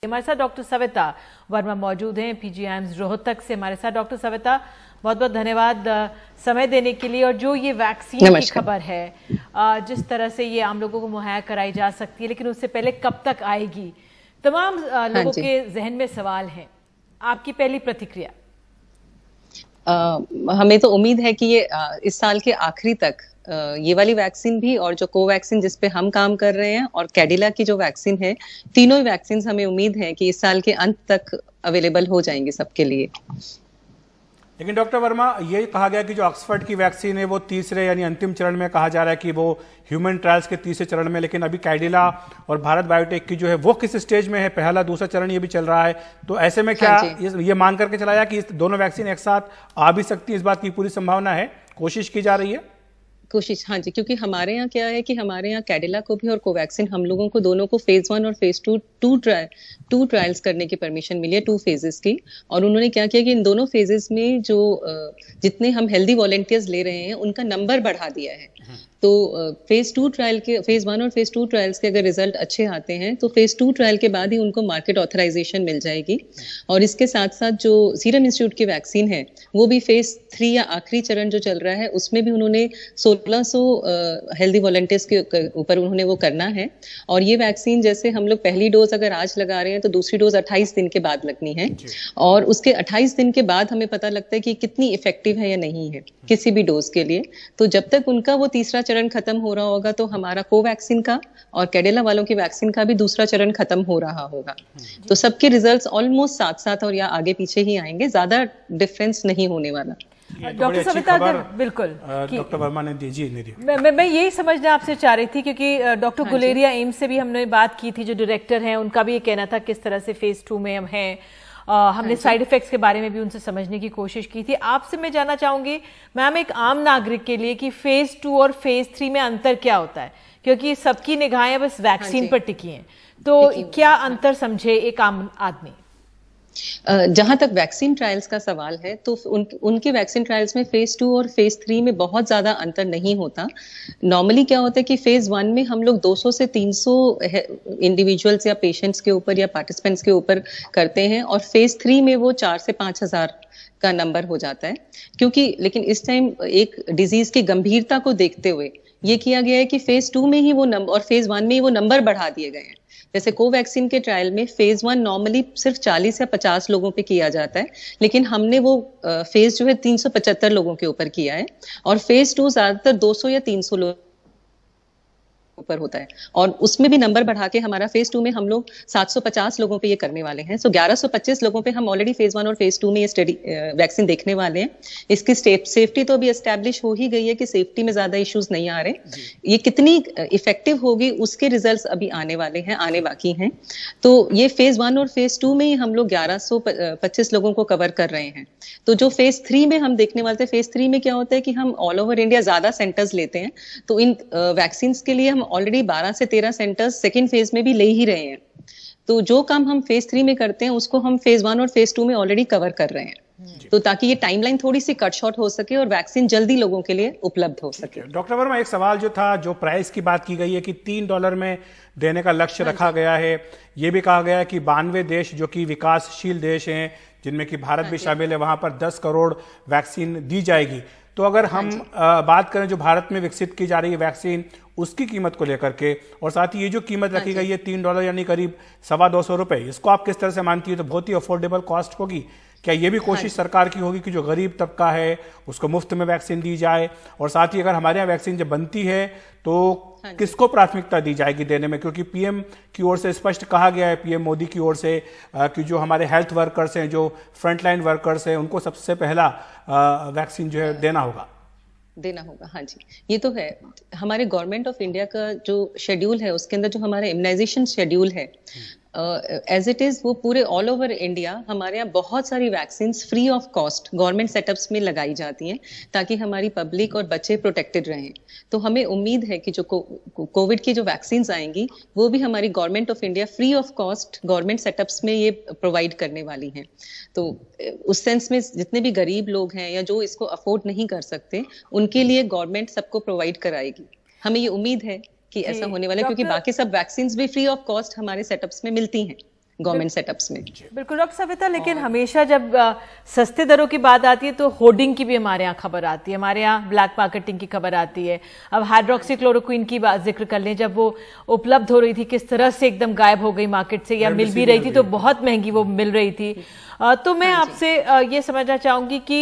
हमारे साथ डॉक्टर सविता वर्मा मौजूद हैं पीजीआईएम्स रोहतक से। हमारे साथ डॉक्टर सविता, बहुत बहुत धन्यवाद समय देने के लिए। और जो ये वैक्सीन की खबर है, जिस तरह से ये आम लोगों को मुहैया कराई जा सकती है, लेकिन उससे पहले कब तक आएगी, तमाम लोगों के जहन में सवाल हैं। आपकी पहली प्रतिक्रिया? हमें तो उम्मीद है कि ये इस साल के आखिरी तक ये वाली वैक्सीन भी और जो कोवैक्सीन जिस पे हम काम कर रहे हैं और कैडिला की जो वैक्सीन है, तीनों ही वैक्सीन हमें उम्मीद है कि इस साल के अंत तक अवेलेबल हो जाएंगे सबके लिए। लेकिन डॉक्टर वर्मा, ये कहा गया कि जो ऑक्सफर्ड की वैक्सीन है वो तीसरे यानी अंतिम चरण में, कहा जा रहा है कि वो ह्यूमन ट्रायल्स के तीसरे चरण में, लेकिन अभी कैडिला और भारत बायोटेक की जो है वो किस स्टेज में है? पहला दूसरा चरण ये भी चल रहा है, तो ऐसे में क्या ये मान करके चलाया कि इस दोनों वैक्सीन एक साथ आ भी सकती है? इस बात की पूरी संभावना है, कोशिश की जा रही है? कोशिश, हाँ जी, क्योंकि हमारे यहाँ क्या है कि हमारे यहाँ कैडिला को भी और कोवैक्सीन हम लोगों को दोनों को फेज 1 और फेज 2 ट्रायल्स करने की परमिशन मिली है, 2 फेजेस की। और उन्होंने क्या किया कि इन दोनों फेजेस में जो जितने हम हेल्दी वॉलंटियर्स ले रहे हैं उनका नंबर बढ़ा दिया है। तो फेज 1 और फेज 2 ट्रायल्स के अगर रिजल्ट अच्छे आते हैं तो फेज 2 ट्रायल के बाद ही उनको मार्केट ऑथराइजेशन मिल जाएगी। और इसके साथ साथ जो सीरम इंस्टीट्यूट की वैक्सीन है वो भी फेज 3 या आखिरी चरण जो चल रहा है उसमें भी उन्होंने 1600 हेल्दी वॉलंटियर्स के ऊपर उन्होंने वो करना है। और ये वैक्सीन जैसे हम लोग पहली डोज अगर आज लगा रहे हैं तो दूसरी डोज 28 दिन के बाद लगनी है, और उसके 28 दिन के बाद हमें पता लगता है कि कितनी इफेक्टिव है या नहीं है किसी भी डोज के लिए। तो जब तक उनका वो तीसरा चरण खत्म हो रहा होगा तो हमारा कोवैक्सीन का और कैडिला वालों की वैक्सीन का भी दूसरा चरण खत्म हो रहा होगा। तो सबके रिजल्ट्स ऑलमोस्ट साथ साथ और या आगे पीछे ही आएंगे, ज्यादा डिफरेंस नहीं होने वाला। डॉक्टर सविता, बिल्कुल डॉक्टर वर्मा ने दी जी निधि, मैं यही समझना आपसे चाह रही थी, क्योंकि डॉक्टर गुलेरिया एम्स से भी हमने बात की थी, जो डायरेक्टर हैं उनका भी ये कहना था किस तरह से फेज 2 में हम हैं। हमने साइड इफेक्ट्स के बारे में भी उनसे समझने की कोशिश की थी। आपसे मैं जानना चाहूंगी मैम, एक आम नागरिक के लिए, कि फेज 2 और फेज 3 में अंतर क्या होता है, क्योंकि सबकी निगाहें बस वैक्सीन पर टिकी हैं, तो क्या अंतर समझे एक आम आदमी? जहां तक वैक्सीन ट्रायल्स का सवाल है तो उनके वैक्सीन ट्रायल्स में फेज 2 और फेज 3 में बहुत ज्यादा अंतर नहीं होता। नॉर्मली क्या होता है कि फेज 1 में हम लोग 200 से 300 इंडिविजुअल्स या पेशेंट्स के ऊपर या पार्टिसिपेंट्स के ऊपर करते हैं, और फेज 3 में वो 4 से 5,000 का नंबर हो जाता है। क्योंकि लेकिन इस टाइम एक डिजीज की गंभीरता को देखते हुए ये किया गया है कि फेज 2 में ही वो नंबर और फेज 1 में ही वो नंबर बढ़ा दिए गए हैं। जैसे कोवैक्सीन के ट्रायल में फेज 1 नॉर्मली सिर्फ 40 या 50 लोगों पे किया जाता है, लेकिन हमने वो फेज जो है 375 लोगों के ऊपर किया है, और फेज 2 ज्यादातर 200 या 300 लोग ऊपर होता है। और उसमें भी नंबर बढ़ा के हमारा फेज 2 में हम लोग 750 लोगों पे ये करने वाले हैं। सो 1125 लोगों पे हम ऑलरेडी फेज 1 और फेज 2 में ये स्टडी वैक्सीन देखने वाले हैं। इसकी सेफ्टी तो अभी एस्टैब्लिश हो ही गई है कि सेफ्टी में ज्यादा इश्यूज नहीं आ रहे। ये कितनी इफेक्टिव होगी उसके रिजल्ट्स अभी आने वाले हैं, आने बाकी हैं। तो ये फेज 1 और फेज 2 में ही हम लोग 1125 लोगों को कवर कर रहे हैं। तो जो फेज 3 में हम देखने वाले थे, फेज 3 में क्या होता है कि हम ऑल ओवर इंडिया ज्यादा सेंटर्स लेते हैं। तो इन वैक्सीन के लिए हम ऑलरेडी 12 से 13 सेंटर्स सेकेंड फेज में भी ले ही रहे हैं। तो जो काम हम फेज 3 में करते हैं उसको हम फेज 1 और फेज 2 में ऑलरेडी कवर कर रहे हैं, तो ताकि ये टाइमलाइन थोड़ी सी कट शॉर्ट हो सके और वैक्सीन जल्दी लोगों के लिए उपलब्ध हो सके। डॉक्टर वर्मा, एक सवाल जो था, जो प्राइस की बात की गई है कि $3 में देने का लक्ष्य रखा गया है, ये भी कहा गया है कि 92 देश जो कि विकासशील देश हैं, जिनमें कि भारत भी शामिल है, वहां पर 10 करोड़ वैक्सीन दी जाएगी। तो अगर हम बात करें जो भारत में विकसित की जा रही है वैक्सीन, उसकी कीमत को लेकर के, और साथ ही ये जो कीमत रखी गई है $3 यानी करीब ₹225, इसको आप किस तरह से मानती है? तो बहुत ही अफोर्डेबल कॉस्ट होगी। क्या ये भी कोशिश सरकार की होगी कि जो गरीब तबका है उसको मुफ्त में वैक्सीन दी जाए? और साथ ही अगर हमारे यहाँ वैक्सीन जब बनती है तो किसको प्राथमिकता दी जाएगी देने में? क्योंकि पीएम की ओर से स्पष्ट कहा गया है, पीएम मोदी की ओर से, कि जो हमारे हेल्थ वर्कर्स हैं, जो फ्रंटलाइन वर्कर्स हैं, उनको सबसे पहला वैक्सीन जो है देना होगा। हाँ जी, ये तो है। हमारे गवर्नमेंट ऑफ इंडिया का जो शेड्यूल है उसके अंदर जो हमारा इम्यूनाइजेशन शेड्यूल है, एज इट इज वो पूरे ऑल ओवर इंडिया हमारे यहाँ बहुत सारी vaccine free of cost government setups में लगाई जाती हैं, ताकि हमारी पब्लिक और बच्चे प्रोटेक्टेड रहें। तो हमें उम्मीद है कि जो कोविड की जो वैक्सीन आएंगी वो भी हमारी government of India free of cost government setups में ये प्रोवाइड करने वाली हैं। तो उस सेंस में जितने भी गरीब लोग हैं या जो इसको अफोर्ड नहीं कर सकते, उनके लिए गवर्नमेंट सबको प्रोवाइड कराएगी। हमें ये उम्मीद है कि ऐसा होने वाला है, क्योंकि बाकी सब वैक्सीन भी फ्री ऑफ कॉस्ट हमारे सेटअप्स में मिलती हैं। गवर्नमेंट सेटअप्स में। बिल्कुल डॉक्टर सविता, लेकिन हमेशा जब सस्ते दरों की बात आती है तो होर्डिंग की भी हमारे यहाँ खबर आती है, हमारे यहाँ ब्लैक मार्केटिंग की खबर आती है। अब हाइड्रोक्सीक्लोरोक्विन की बात जिक्र कर लें, जब वो उपलब्ध हो रही थी किस तरह से एकदम गायब हो गई मार्केट से, या मिल भी रही थी तो बहुत महंगी वो मिल रही थी। तो मैं आपसे ये समझना चाहूंगी कि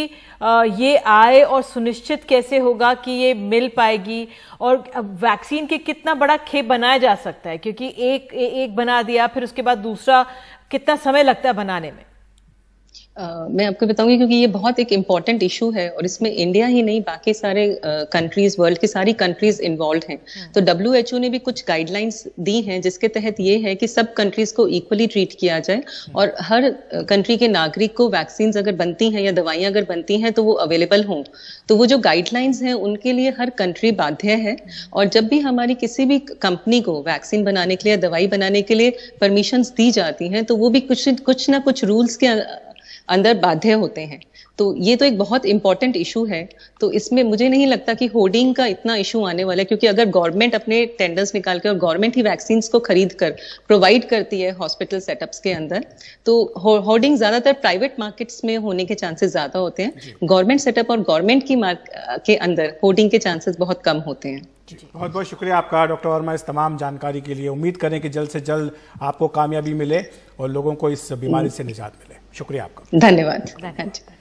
ये आए और सुनिश्चित कैसे होगा कि ये मिल पाएगी, और वैक्सीन के कितना बड़ा खेप बनाया जा सकता है, क्योंकि एक बना दिया फिर उसके बाद दूसरा, कितना समय लगता है बनाने में? मैं आपको बताऊंगी क्योंकि ये बहुत एक इम्पॉर्टेंट इशू है और इसमें इंडिया ही नहीं बाकी सारे कंट्रीज, वर्ल्ड की सारी कंट्रीज इन्वॉल्व हैं। तो WHO ने भी कुछ गाइडलाइंस दी हैं जिसके तहत ये है कि सब कंट्रीज को इक्वली ट्रीट किया जाए और हर कंट्री के नागरिक को वैक्सीन अगर बनती हैं या दवाइयां अगर बनती हैं तो वो अवेलेबल हों। तो वो जो गाइडलाइंस हैं उनके लिए हर कंट्री बाध्य है, और जब भी हमारी किसी भी कंपनी को वैक्सीन बनाने के लिए, दवाई बनाने के लिए परमिशंस दी जाती हैं तो वो भी कुछ ना कुछ रूल्स के अंदर बाध्य होते हैं। तो ये तो एक बहुत इंपॉर्टेंट इशू है। तो इसमें मुझे नहीं लगता कि होर्डिंग का इतना इशू आने वाला है, क्योंकि अगर गवर्नमेंट अपने टेंडर्स निकाल के और गवर्नमेंट ही वैक्सीन को खरीद कर प्रोवाइड करती है हॉस्पिटल सेटअप्स के अंदर, तो होर्डिंग ज्यादातर प्राइवेट मार्केट्स में होने के चांसेस ज्यादा होते हैं। गवर्नमेंट सेटअप और गवर्नमेंट की के अंदर होर्डिंग के चांसेस बहुत कम होते हैं। बहुत बहुत शुक्रिया आपका डॉक्टर वर्मा इस तमाम जानकारी के लिए। उम्मीद करें कि जल्द से जल्द आपको कामयाबी मिले और लोगों को इस बीमारी से निजात मिले। शुक्रिया आपका। धन्यवाद।